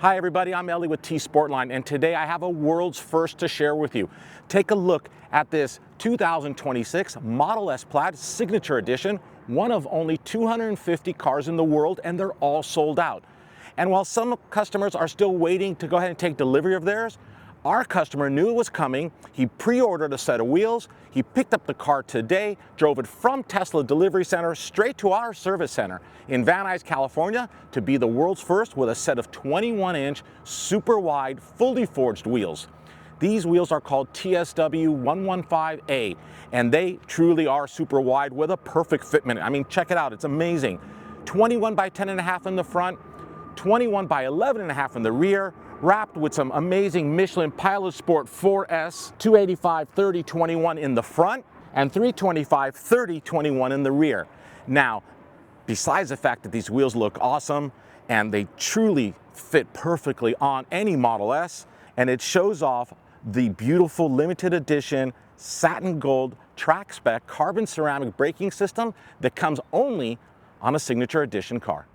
Hi everybody, I'm Ellie with T-sportline, and today I have a world's first to share with you. Take a look at this 2026 Model S Plaid Signature Edition, one of only 250 cars in the world, and they're all sold out. And while some customers are still waiting to go ahead and take delivery of theirs, our customer knew it was coming. He pre-ordered a set of wheels. He picked up the car today, drove it from Tesla Delivery Center straight to our service center in Van Nuys, California, to be the world's first with a set of 21-inch, super wide, fully forged wheels. These wheels are called TSW115A, and they truly are super wide with a perfect fitment. I mean, check it out, it's amazing. 21 by 10.5 in the front, 21 by 11.5 in the rear, wrapped with some amazing Michelin Pilot Sport 4S 285/30/21 in the front and 325/30/21 in the rear. Now, besides the fact that these wheels look awesome and they truly fit perfectly on any Model S, and it shows off the beautiful limited edition satin gold track spec carbon ceramic braking system that comes only on a signature edition car.